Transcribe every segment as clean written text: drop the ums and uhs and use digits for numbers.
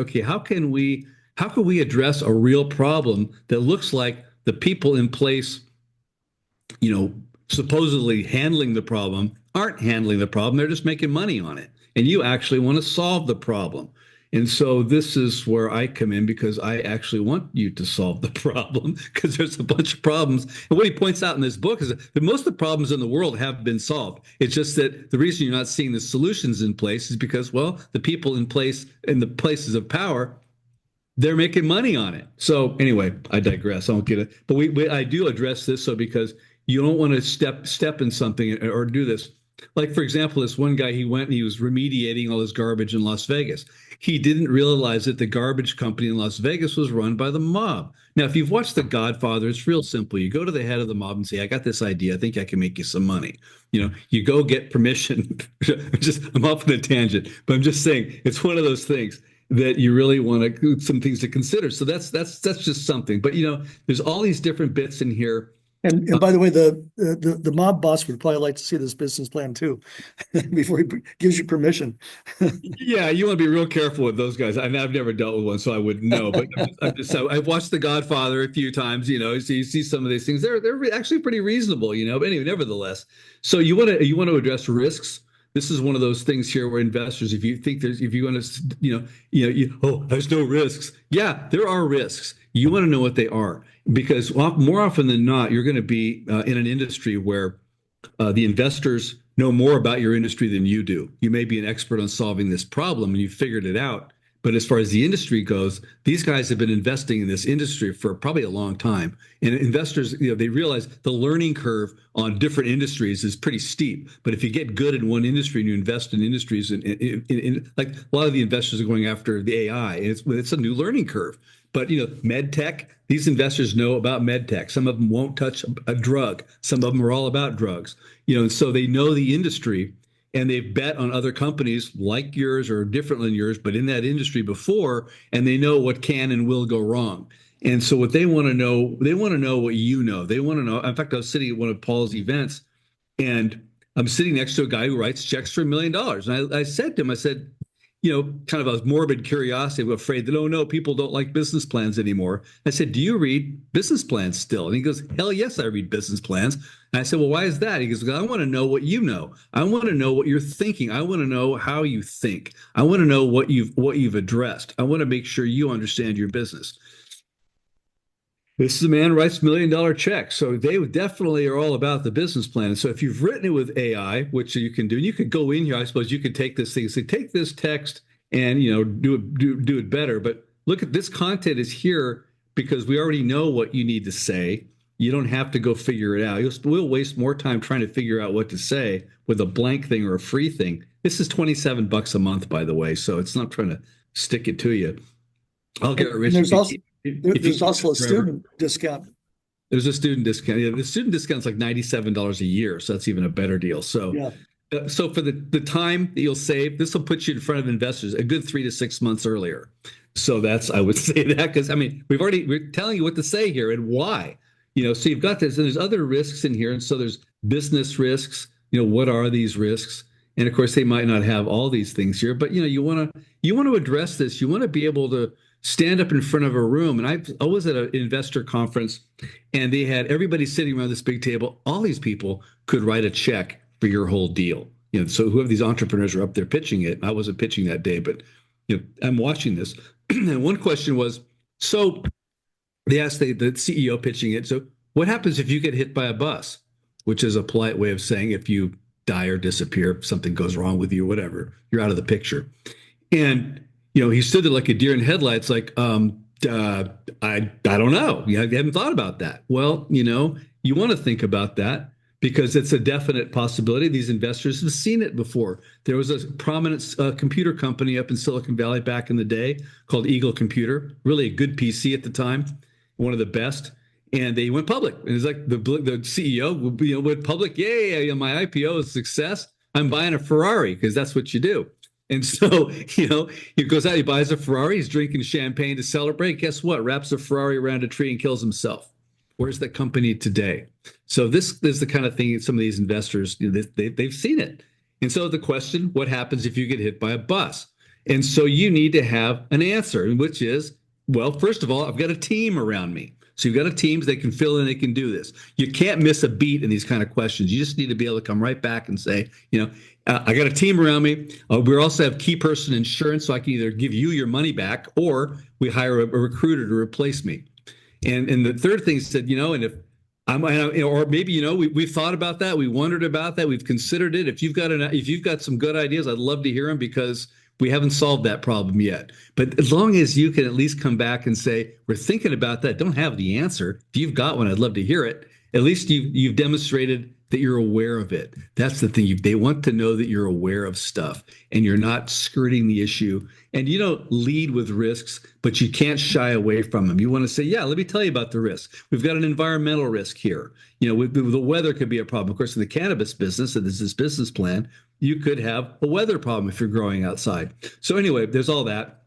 okay, how can we address a real problem that looks like the people in place, supposedly handling the problem aren't handling the problem. They're just making money on it. And you actually want to solve the problem. And so this is where I come in because I actually want you to solve the problem because there's a bunch of problems. And what he points out in this book is that most of the problems in the world have been solved. It's just that the reason you're not seeing the solutions in place is because, well, the people in place in the places of power, they're making money on it. So anyway, I digress. I won't get it. But I do address this so because you don't want to step in something or do this. Like, for example, this one guy, he went and he was remediating all his garbage in Las Vegas. He didn't realize that the garbage company in Las Vegas was run by the mob. Now, if you've watched The Godfather, it's real simple. You go to the head of the mob and say, I got this idea. I think I can make you some money. You go get permission. I'm off on a tangent, but I'm just saying it's one of those things that you really want to, some things to consider. So that's just something. But, there's all these different bits in here. And by the way, the mob boss would probably like to see this business plan too, before he gives you permission. Yeah, you want to be real careful with those guys. I've never dealt with one, so I wouldn't know. But so I've watched The Godfather a few times. So you see some of these things. They're actually pretty reasonable. But anyway, nevertheless, so you want to address risks. This is one of those things here where investors, if you want to, there's no risks. Yeah, there are risks. You want to know what they are because more often than not, you're going to be in an industry where the investors know more about your industry than you do. You may be an expert on solving this problem and you figured it out. But as far as the industry goes, these guys have been investing in this industry for probably a long time. And investors, they realize the learning curve on different industries is pretty steep. But if you get good in one industry and you invest in industries, like a lot of the investors are going after the AI, it's a new learning curve. But med tech, these investors know about med tech. Some of them won't touch a drug. Some of them are all about drugs. So they know the industry. And they've bet on other companies like yours or different than yours, but in that industry before, and they know what can and will go wrong. And so what they want to know, they want to know what you know. They want to know. In fact, I was sitting at one of Paul's events, and I'm sitting next to a guy who writes checks for $1 million. And I said to him, I said, kind of a morbid curiosity, I'm afraid that, oh no, people don't like business plans anymore. I said, do you read business plans still? And he goes, hell yes, I read business plans. And I said, well, why is that? He goes, I want to know what you know. I want to know what you're thinking. I want to know how you think. I want to know what you've addressed. I want to make sure you understand your business. This is a man who writes $1 million checks. So they definitely are all about the business plan. And so if you've written it with AI, which you can do, and you could go in here, I suppose you could take this thing, say, take this text and, do it better. But look at this content is here because we already know what you need to say. You don't have to go figure it out. We'll waste more time trying to figure out what to say with a blank thing or a free thing. This is $27 a month, by the way. So it's not trying to stick it to you. I'll get rich. There's also a student discount. There's a student discount. Yeah, the student discount's like $97 a year, so that's even a better deal. So, so for the time that you'll save, this will put you in front of investors a good 3 to 6 months earlier. So I would say that because we're telling you what to say here and why. So you've got this, and there's other risks in here, and so there's business risks. What are these risks? And of course, they might not have all these things here, but you want to address this. You want to be able to stand up in front of a room. And I was at an investor conference and they had everybody sitting around this big table. All these people could write a check for your whole deal. So whoever these entrepreneurs are up there pitching it, I wasn't pitching that day, but I'm watching this. And one question was, so they asked the CEO pitching it. So what happens if you get hit by a bus, which is a polite way of saying if you die or disappear, if something goes wrong with you, whatever, you're out of the picture. And he stood there like a deer in headlights, like, I don't know. I haven't thought about that. Well, you want to think about that because it's a definite possibility. These investors have seen it before. There was a prominent computer company up in Silicon Valley back in the day called Eagle Computer, really a good PC at the time, one of the best. And they went public. And it's like the CEO went public. Yay, my IPO is a success. I'm buying a Ferrari because that's what you do. And so, he goes out, he buys a Ferrari, he's drinking champagne to celebrate. Guess what? Wraps a Ferrari around a tree and kills himself. Where's that company today? So this is the kind of thing some of these investors, they've seen it. And so the question, what happens if you get hit by a bus? And so you need to have an answer, which is, well, first of all, I've got a team around me. So you've got a team they can fill in, they can do this. You can't miss a beat in these kind of questions. You just need to be able to come right back and say, I got a team around me. We also have key person insurance, so I can either give you your money back or we hire a recruiter to replace me. And the third thing said, and if or maybe we've thought about that, we wondered about that, we've considered it. If you've got some good ideas, I'd love to hear them because we haven't solved that problem yet. But as long as you can at least come back and say, we're thinking about that, don't have the answer. If you've got one, I'd love to hear it. At least you've demonstrated that you're aware of it. That's the thing. They want to know that you're aware of stuff and you're not skirting the issue. And you don't lead with risks, but you can't shy away from them. You want to say, yeah, let me tell you about the risk. We've got an environmental risk here. The weather could be a problem. Of course, in the cannabis business, and this is business plan, you could have a weather problem if you're growing outside. So anyway, there's all that.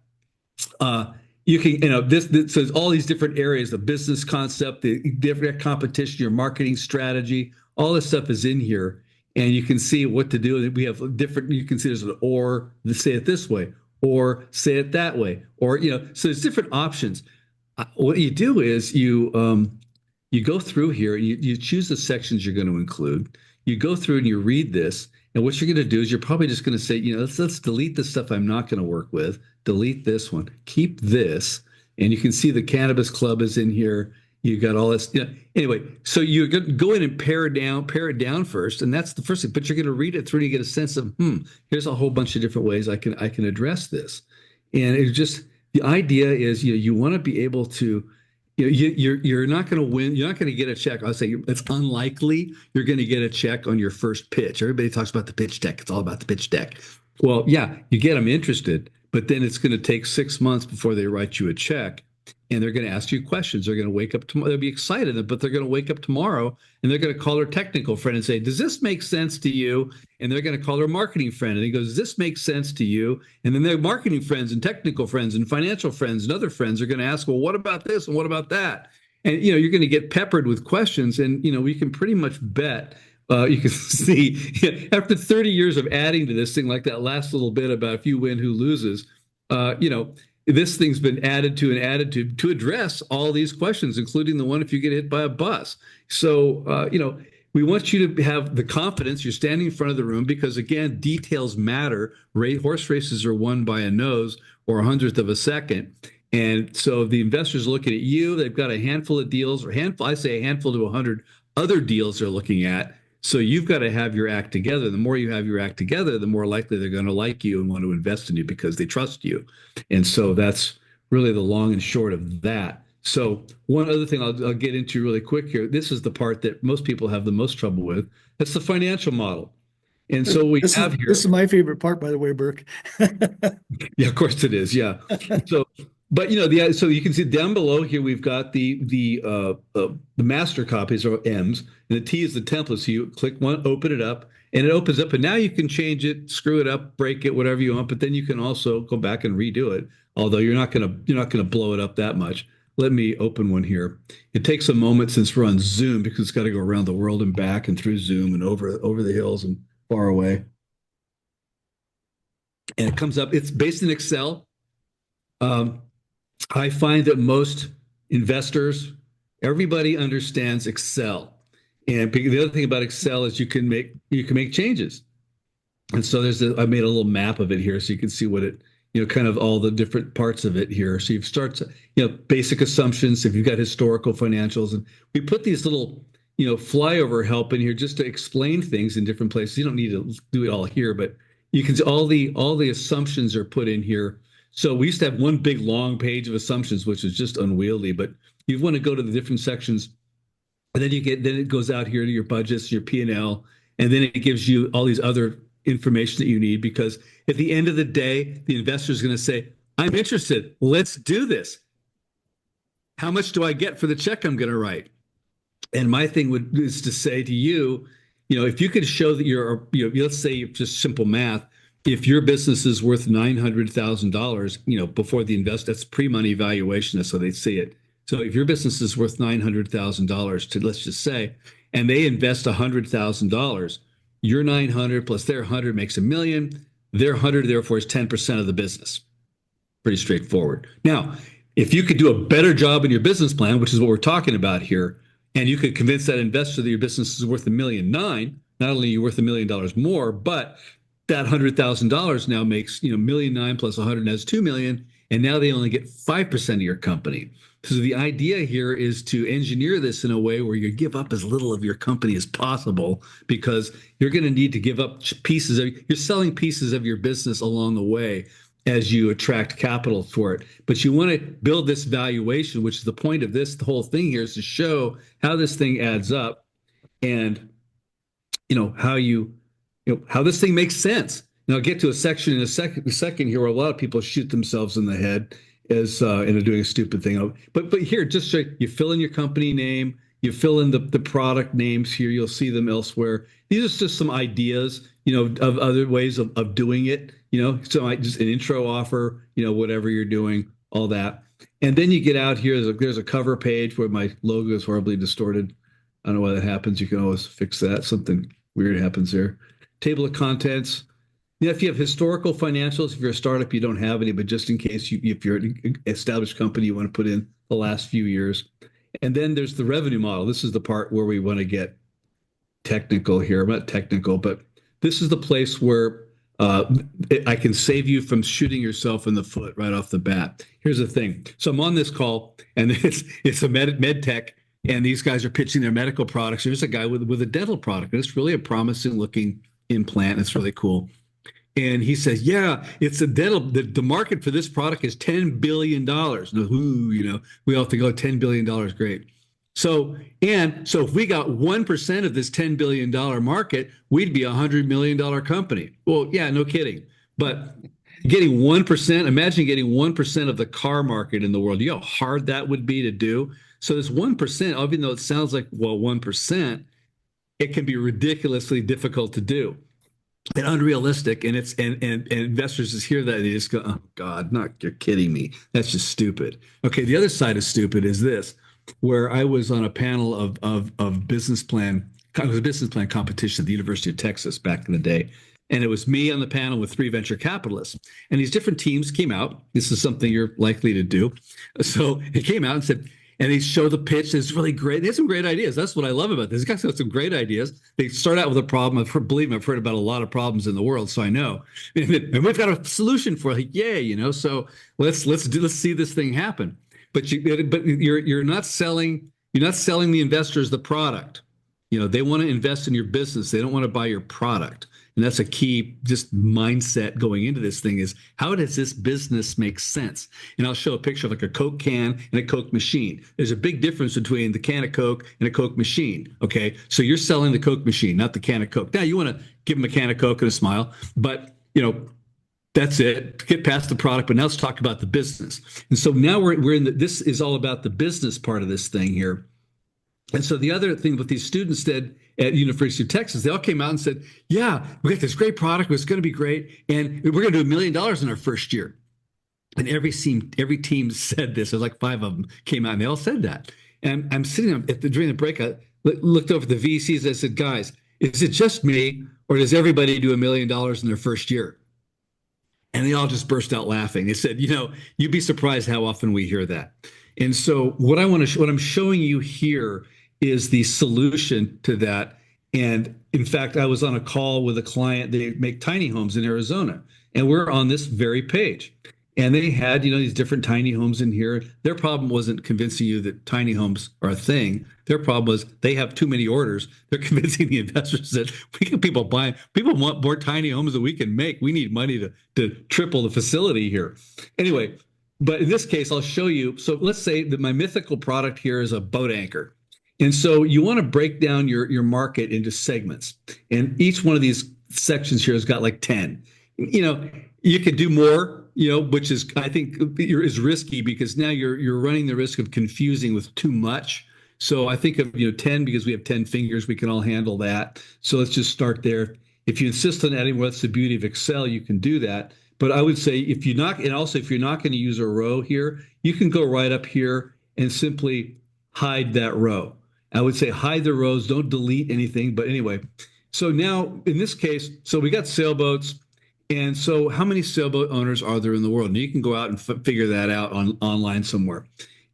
You can, this so there's all these different areas, the business concept, the different competition, your marketing strategy, all this stuff is in here, and you can see what to do. We have different, you can see there's an or, say it this way, or say it that way, or, so there's different options. What you do is you go through here, you choose the sections you're going to include. You go through and you read this, and what you're going to do is you're probably just going to say, let's delete the stuff I'm not going to work with, delete this one, keep this, and you can see the Cannabis Club is in here. You got all this. Anyway, so you're going to go in and pare it down first, and that's the first thing. But you're going to read it through to get a sense of, here's a whole bunch of different ways I can address this. And it's just the idea is, you want to be able to. You're not going to win. You're not going to get a check. I'll say it's unlikely you're going to get a check on your first pitch. Everybody talks about the pitch deck. It's all about the pitch deck. Well, yeah, you get them interested, but then it's going to take 6 months before they write you a check, and they're going to ask you questions. They're going to wake up tomorrow. They'll be excited, but they're going to wake up tomorrow and they're going to call their technical friend and say, "Does this make sense to you?" And they're going to call their marketing friend and he goes, "Does this make sense to you?" And then their marketing friends and technical friends and financial friends and other friends are going to ask, "Well, what about this and what about that?" And you're going to get peppered with questions, and we can pretty much bet. You can see after 30 years of adding to this thing, like that last little bit about if you win, who loses, this thing's been added to and added to address all these questions, including the one if you get hit by a bus. So, we want you to have the confidence. You're standing in front of the room because, again, details matter. Horse races are won by a nose or a hundredth of a second. And so the investors are looking at you. They've got a handful of deals, I say a handful to 100 other deals they're looking at. So you've got to have your act together. The more you have your act together, the more likely they're going to like you and want to invest in you because they trust you. And so that's really the long and short of that. So one other thing I'll get into really quick here. This is the part that most people have the most trouble with. That's the financial model. And so This is my favorite part, by the way, Burke. Yeah, of course it is. Yeah. So, but so you can see down below here we've got the master copies or M's, and the T is the template. So you click one, open it up, and it opens up, and now you can change it, screw it up, break it, whatever you want. But then you can also go back and redo it. Although you're not gonna blow it up that much. Let me open one here. It takes a moment since we're on Zoom because it's got to go around the world and back and through Zoom and over the hills and far away. And it comes up. It's based in Excel. I find that most investors, everybody understands Excel. And the other thing about Excel is you can make changes. And so I made a little map of it here so you can see what it, kind of all the different parts of it here. So you start to, basic assumptions, if you've got historical financials, and we put these little, flyover help in here just to explain things in different places. You don't need to do it all here, but you can see all the assumptions are put in here. So we used to have one big long page of assumptions, which is just unwieldy, but you want to go to the different sections, and then it goes out here to your budgets, your P&L, and then it gives you all these other information that you need, because at the end of the day, the investor is going to say, "I'm interested. Let's do this. How much do I get for the check I'm going to write?" And my thing is to say to you, if you could show that let's say just simple math, if your business is worth $900,000, before the invest, that's pre-money valuation. That's how they see it. So if your business is worth $900,000 let's just say, and they invest $100,000, your 900 plus their 100 makes $1 million. Their 100 therefore is 10% of the business. Pretty straightforward. Now, if you could do a better job in your business plan, which is what we're talking about here, and you could convince that investor that your business is worth $1.9 million, not only are you worth $1 million more, but that $100,000 now makes, $1.9 million plus 100 has 2 million, and now they only get 5% of your company. So the idea here is to engineer this in a way where you give up as little of your company as possible, because you're going to need to give up pieces of, you're selling pieces of your business along the way as you attract capital for it. But you want to build this valuation, which is the point of this, the whole thing here is to show how this thing adds up, and how this thing makes sense. And I'll get to a section in a second here where a lot of people shoot themselves in the head as doing a stupid thing. But here, just so you fill in your company name, you fill in the product names here, you'll see them elsewhere. These are just some ideas, of other ways of doing it, so just an intro offer, whatever you're doing, all that. And then you get out here, there's a cover page where my logo is horribly distorted. I don't know why that happens. You can always fix that. Something weird happens there. Table of contents. If you have historical financials, if you're a startup, you don't have any, but just in case, if you're an established company, you want to put in the last few years. And then there's the revenue model. This is the part where we want to get technical here. I'm not technical, but this is the place where I can save you from shooting yourself in the foot right off the bat. Here's the thing. So I'm on this call, and it's a med tech, and these guys are pitching their medical products. There's a guy with a dental product, and it's really a promising looking implant. It's really cool. And he says, yeah, it's a dental, the market for this product is $10 billion. Now, we all think, oh, $10 billion, great. So if we got 1% of this $10 billion market, we'd be a $100 million company. Well, yeah, no kidding. But getting 1%, imagine getting 1% of the car market in the world. You know how hard that would be to do? So this 1%, even though it sounds like, well, 1%, it can be ridiculously difficult to do and unrealistic. And investors just hear that and they just go, oh God, you're kidding me. That's just stupid. Okay, the other side of stupid is this, where I was on a panel of business plan, it was a business plan competition at the University of Texas back in the day. And it was me on the panel with 3 venture capitalists. And these different teams came out. This is something you're likely to do. So it came out and said, and they show the pitch. It's really great. They have some great ideas. That's what I love about this. These guys have some great ideas. They start out with a problem. Believe me, I've heard about a lot of problems in the world, so I know. And we've got a solution for it. Yay, So let's see this thing happen. But you're not selling the investors the product. They want to invest in your business. They don't want to buy your product. And that's a key just mindset going into this thing is, how does this business make sense? And I'll show a picture of like a Coke can and a Coke machine. There's a big difference between the can of Coke and a Coke machine. Okay. So you're selling the Coke machine, not the can of Coke. Now you want to give them a can of Coke and a smile, but that's it. Get past the product, but now let's talk about the business. And so now we're in this is all about the business part of this thing here. And so the other thing what these students did at University of Texas, they all came out and said, yeah, we got this great product. It's going to be great. And we're going to do $1 million in our first year. And every team said this. There's like 5 of them came out and they all said that. And I'm sitting during the break, I looked over at the VCs and I said, guys, is it just me or does everybody do $1 million in their first year? And they all just burst out laughing. They said, you'd be surprised how often we hear that. And so what I'm showing you here is the solution to that. And in fact, I was on a call with a client. They make tiny homes in Arizona, and we're on this very page. And they had, these different tiny homes in here. Their problem wasn't convincing you that tiny homes are a thing. Their problem was they have too many orders. They're convincing the investors that we get people buying. People want more tiny homes than we can make. We need money to triple the facility here. Anyway, but in this case, I'll show you. So let's say that my mythical product here is a boat anchor. And so you want to break down your market into segments. And each one of these sections here has got like 10. You could do more, which is, I think, is risky because now you're running the risk of confusing with too much. So I think of 10 because we have 10 fingers, we can all handle that. So let's just start there. If you insist on adding more, that's the beauty of Excel, you can do that. But I would say if you're not going to use a row here, you can go right up here and simply hide that row. I would say hide the rows, don't delete anything. But anyway, so now in this case, so we got sailboats And so, how many sailboat owners are there in the world? And you can go out and figure that out online somewhere.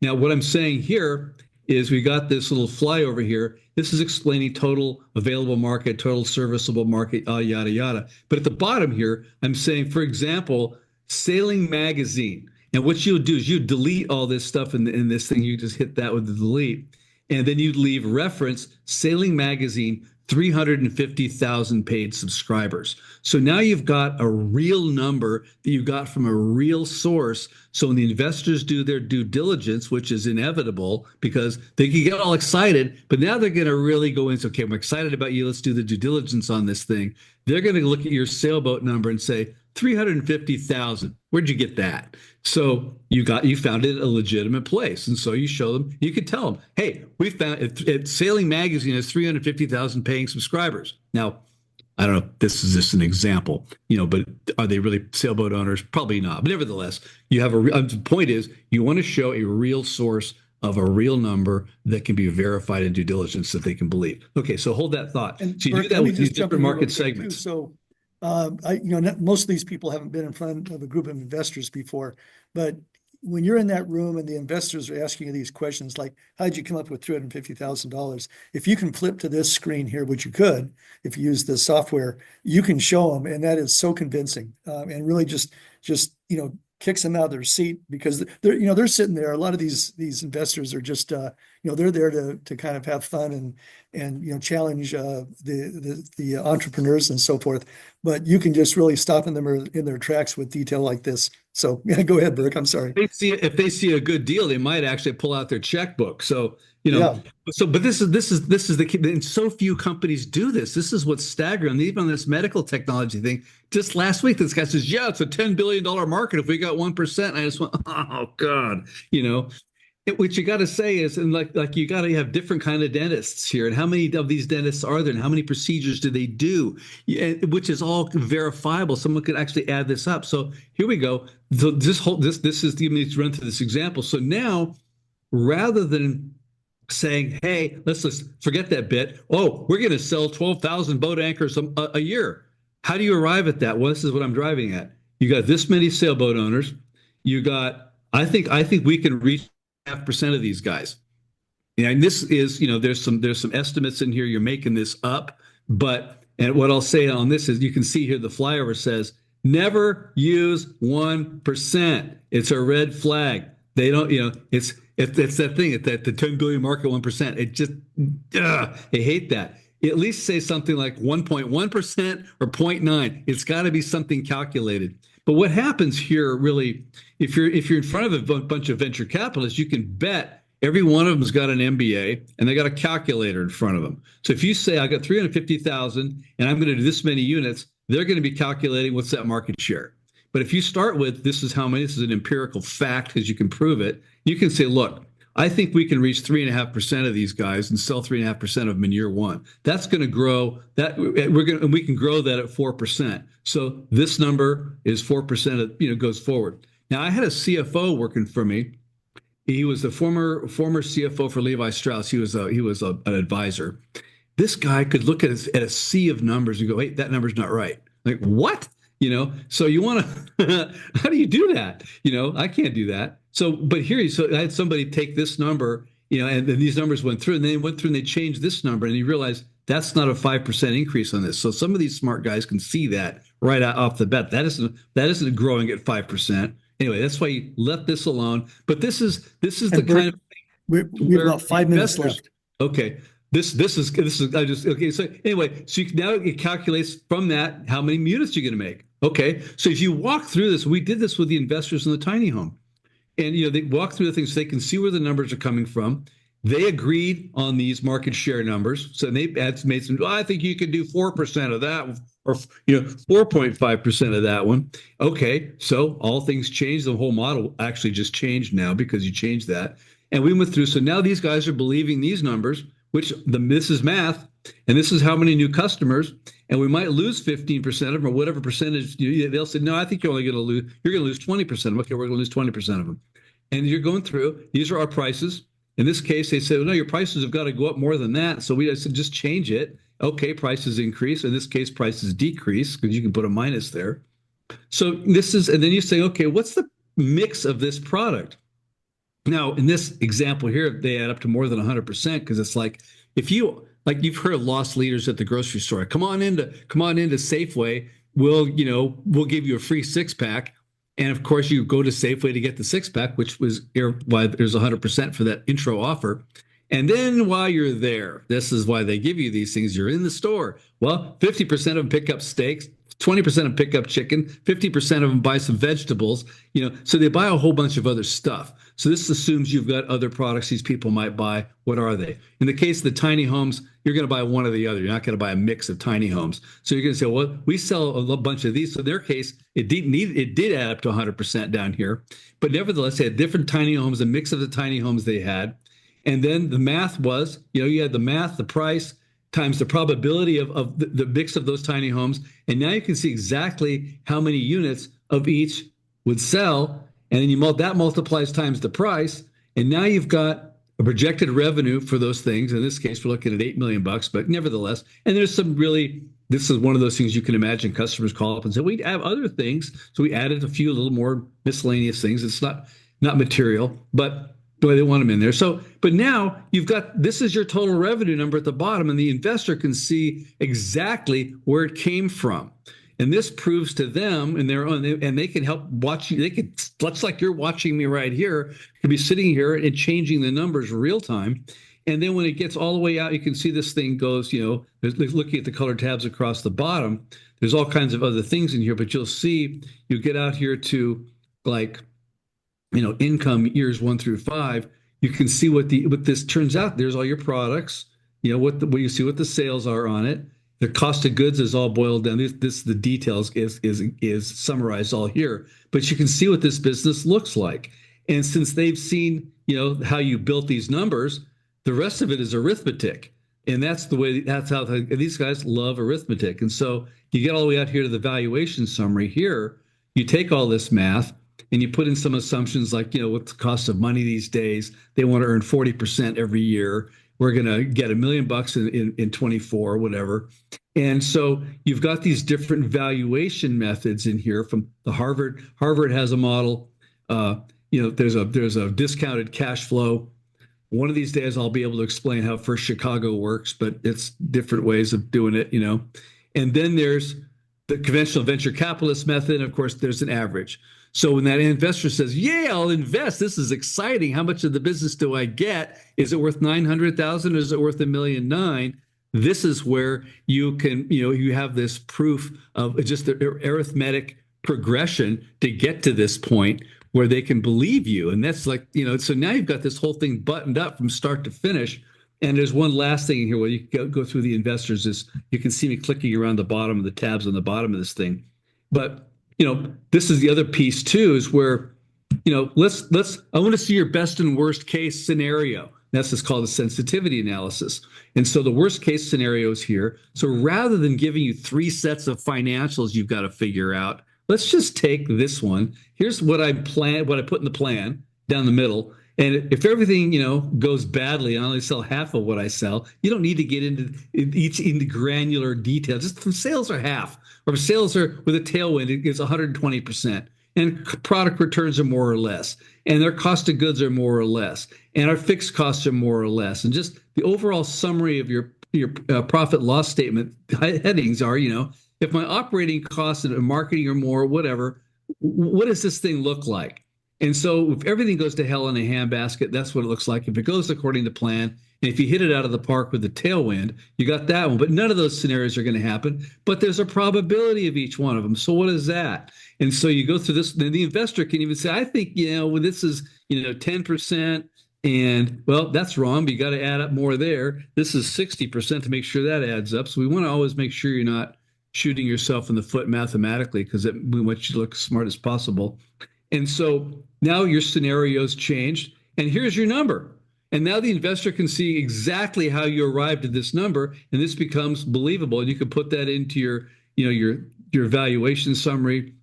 Now, what I'm saying here is we got this little flyover here. This is explaining total available market, total serviceable market, yada, yada. But at the bottom here, I'm saying, for example, Sailing Magazine. And what you'll do is you delete all this stuff in this thing. You just hit that with the delete. And then you leave reference Sailing Magazine, 350,000 paid subscribers. So now you've got a real number that you got from a real source. So when the investors do their due diligence, which is inevitable because they can get all excited, but now they're going to really go into, okay, I'm excited about you. Let's do the due diligence on this thing. They're going to look at your sailboat number and say, 350,000. Where'd you get that? So you found it a legitimate place. And so you show them, you could tell them, hey, we found it. Sailing Magazine has 350,000 paying subscribers. Now, I don't know, this is just an example, but are they really sailboat owners? Probably not. But nevertheless, you have the point is you want to show a real source of a real number that can be verified in due diligence that they can believe. Okay, so hold that thought. And so you Burke, do that with these different market segments. So most of these people haven't been in front of a group of investors before, but when you're in that room and the investors are asking you these questions like, how'd you come up with $350,000? If you can flip to this screen here, which you could, if you use the software, you can show them. And that is so convincing and really just kicks them out of their seat because they're sitting there. A lot of these investors are just, they're there to kind of have fun and challenge the entrepreneurs and so forth. But you can just really stop them in their tracks with detail like this. So yeah, go ahead, Burke. I'm sorry. If they see a good deal, they might actually pull out their checkbook. So Yeah. but this is the key. And so few companies do this. This is what's staggering. Even on this medical technology thing, just last week, this guy says, "Yeah, it's a $10 billion market if we got 1%." And I just went, "Oh God," What you got to say is, and like you got to have different kind of dentists here, and how many of these dentists are there, and how many procedures do they do, which is all verifiable. Someone could actually add this up. So here we go. This is give me to run through this example. So now, rather than saying, "Hey, let's forget that bit. Oh, we're going to sell 12,000 boat anchors a year." How do you arrive at that? Well, this is what I'm driving at. You got this many sailboat owners. You got. I think we can reach 0.5% of these guys. And this is, there's some estimates in here. You're making this up, and what I'll say on this is you can see here the flyover says never use 1%. It's a red flag. They don't, it's that thing. It's that the 10 billion market 1%. It just, I hate that. At least say something like 1.1% or 0.9. It's got to be something calculated. But what happens here, really, if you're in front of a bunch of venture capitalists, you can bet every one of them's got an MBA and they got a calculator in front of them. So if you say I got 350,000 and I'm going to do this many units, they're going to be calculating what's that market share. But if you start with this is how many, this is an empirical fact because you can prove it. You can say, look, I think we can reach 3.5% of these guys and sell 3.5% of them in year one. That's going to grow. We can grow that at 4%. So this number is 4%. Goes forward. Now I had a CFO working for me. He was the former CFO for Levi Strauss. He was an advisor. This guy could look at a sea of numbers and go, "Wait, that number's not right." Like what? So you want to, how do you do that? I can't do that. So, but here, so I had somebody take this number, and then these numbers went through and they went through and they changed this number and he realized that's not a 5% increase on this. So some of these smart guys can see that right off the bat. That isn't growing at 5%. Anyway, that's why you let this alone. But this is the kind of thing we have about 5 minutes left. Okay. This is I just okay. So anyway, so now it calculates from that how many units you're going to make. Okay. So if you walk through this, we did this with the investors in the tiny home. And they walk through the things so they can see where the numbers are coming from. They agreed on these market share numbers. So they made some, I think you could do 4% of that or 4.5% of that one. Okay, so all things changed. The whole model actually just changed now because you changed that. And we went through. So now these guys are believing these numbers, which this is math, and this is how many new customers. And we might lose 15% of them or whatever percentage. They'll say, no, I think you're going to lose 20% of them. Okay, we're going to lose 20% of them. And you're going through, these are our prices. In this case, they said, well, no, your prices have got to go up more than that. So I said, just change it. Okay, prices increase. In this case, prices decrease because you can put a minus there. So this is, and then you say, okay, what's the mix of this product? Now, in this example here, they add up to more than 100% because it's like if you like you've heard of lost leaders at the grocery store. Come on into Safeway. We'll give you a free six pack. And of course, you go to Safeway to get the six pack, which was why there's 100% for that intro offer. And then while you're there, this is why they give you these things. You're in the store. Well, 50% of them pick up steaks, 20% of them pick up chicken, 50% of them buy some vegetables, so they buy a whole bunch of other stuff. So this assumes you've got other products these people might buy. What are they? In the case of the tiny homes, you're going to buy one or the other. You're not going to buy a mix of tiny homes. So you're going to say, well, we sell a bunch of these. So in their case, it did add up to 100% down here. But nevertheless, they had different tiny homes, a mix of the tiny homes they had. And then the math was, you had the math, the price, times the probability of the mix of those tiny homes. And now you can see exactly how many units of each would sell. And then that multiplies times the price. And now you've got a projected revenue for those things. In this case, we're looking at $8 million, but nevertheless, and there's this is one of those things you can imagine customers call up and say, we have other things. So we added a little more miscellaneous things. It's not material, but the way they want them in there. So, but now this is your total revenue number at the bottom, and the investor can see exactly where it came from. And this proves to them and they can help watch you. They could, much like you're watching me right here, could be sitting here and changing the numbers real time. And then when it gets all the way out, you can see this thing goes, looking at the color tabs across the bottom, there's all kinds of other things in here, but you'll see, you get out here to income years 1 through 5, you can see what this turns out. There's all your products, what you see what the sales are on it. The cost of goods is all boiled down. The details is summarized all here, but you can see what this business looks like. And since they've seen, how you built these numbers, the rest of it is arithmetic. And that's how these guys love arithmetic. And so you get all the way out here to the valuation summary here, you take all this math, and you put in some assumptions like, what's the cost of money these days? They want to earn 40% every year. We're going to get $1 million in 24, whatever. And so you've got these different valuation methods in here from the Harvard. Harvard has a model. There's a discounted cash flow. One of these days I'll be able to explain how First Chicago works, but it's different ways of doing it, And then there's the conventional venture capitalist method. And of course, there's an average. So when that investor says, yeah, I'll invest, this is exciting. How much of the business do I get? Is it worth 900,000 or is it worth $1.9 million? This is where you can, you have this proof of just the arithmetic progression to get to this point where they can believe you. And that's like, so now you've got this whole thing buttoned up from start to finish. And there's one last thing in here where you go through the investors is you can see me clicking around the bottom of the tabs on the bottom of this thing. But this is the other piece too, is where, I want to see your best and worst case scenario. That's just called a sensitivity analysis. And so the worst case scenario is here. So rather than giving you 3 sets of financials you've got to figure out, let's just take this one. Here's what I put in the plan down the middle. And if everything, goes badly, I only sell half of what I sell. You don't need to get into granular detail. Just if sales are half, or if sales are with a tailwind, it's 120%. And product returns are more or less. And their cost of goods are more or less. And our fixed costs are more or less. And just the overall summary of your profit loss statement headings are, if my operating costs and marketing are more, whatever, what does this thing look like? And so if everything goes to hell in a handbasket, that's what it looks like. If it goes according to plan, and if you hit it out of the park with the tailwind, you got that one. But none of those scenarios are going to happen. But there's a probability of each one of them. So what is that? And so you go through this, then the investor can even say, I think, when this is, 10%, and well, that's wrong, but you got to add up more there. This is 60% to make sure that adds up. So we want to always make sure you're not shooting yourself in the foot mathematically, because we want you to look as smart as possible. And so now your scenario's changed, and here's your number. And now the investor can see exactly how you arrived at this number, and this becomes believable. And you can put that into your valuation summary.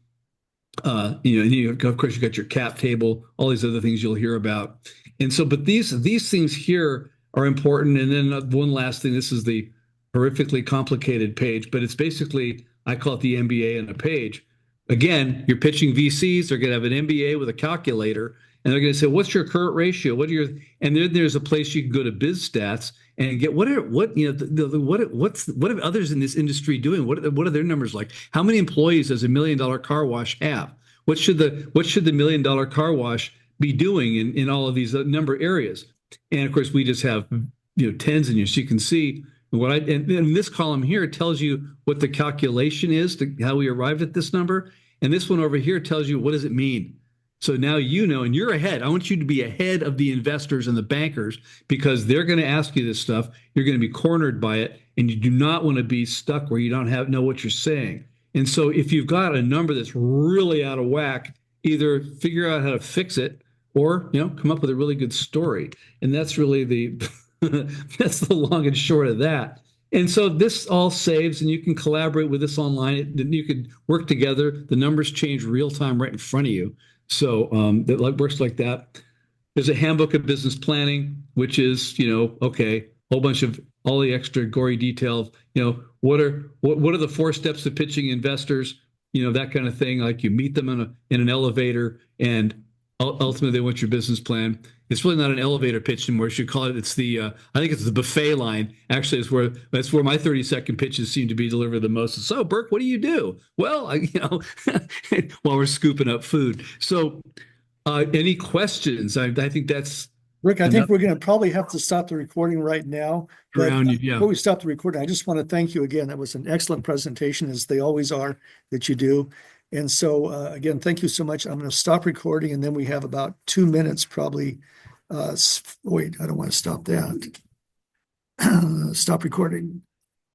Of course, you got your cap table, all these other things you'll hear about. And so, but these things here are important. And then one last thing, this is the horrifically complicated page, but it's basically, I call it the MBA on a page. Again, you're pitching VCs, they're going to have an MBA with a calculator, and they're going to say, what's your current ratio? What are your, and then there's a place you can go to BizStats and get what you know, what are others in this industry doing? What are their numbers like? How many employees does $1 million car wash have? What should the $1 million car wash be doing in all of these number areas? And of course, we just have, you know, tens in you. So you can see and in this column here, it tells you what the calculation is to how we arrived at this number. And this one over here tells you what does it mean. So now you know, and you're ahead. I want you to be ahead of the investors and the bankers because they're going to ask you this stuff. You're going to be cornered by it, and you do not want to be stuck where you don't know what you're saying. And so if you've got a number that's really out of whack, either figure out how to fix it or, you know, come up with a really good story. And that's really the that's the long and short of that. And so this all saves, and you can collaborate with this online. You could work together. The numbers change real time right in front of you. So that works like that. There's a handbook of business planning, which is, you know, okay, whole bunch of all the extra gory details. You know, what are the 4 steps to pitching investors? You know, that kind of thing. Like you meet them in an elevator, and ultimately they want your business plan. It's really not an elevator pitch anymore. You should call it. It's the I think it's the buffet line. Actually, that's where my 30-second pitches seem to be delivered the most. So, Burke, what do you do? Well, you know, while we're scooping up food. So, any questions? I think that's Rick. I think we're going to probably have to stop the recording right now. But before we stop the recording, I just want to thank you again. That was an excellent presentation, as they always are that you do. And so, again, thank you so much. I'm going to stop recording, and then we have about 2 minutes probably. Wait, I don't want to stop that. Stop recording.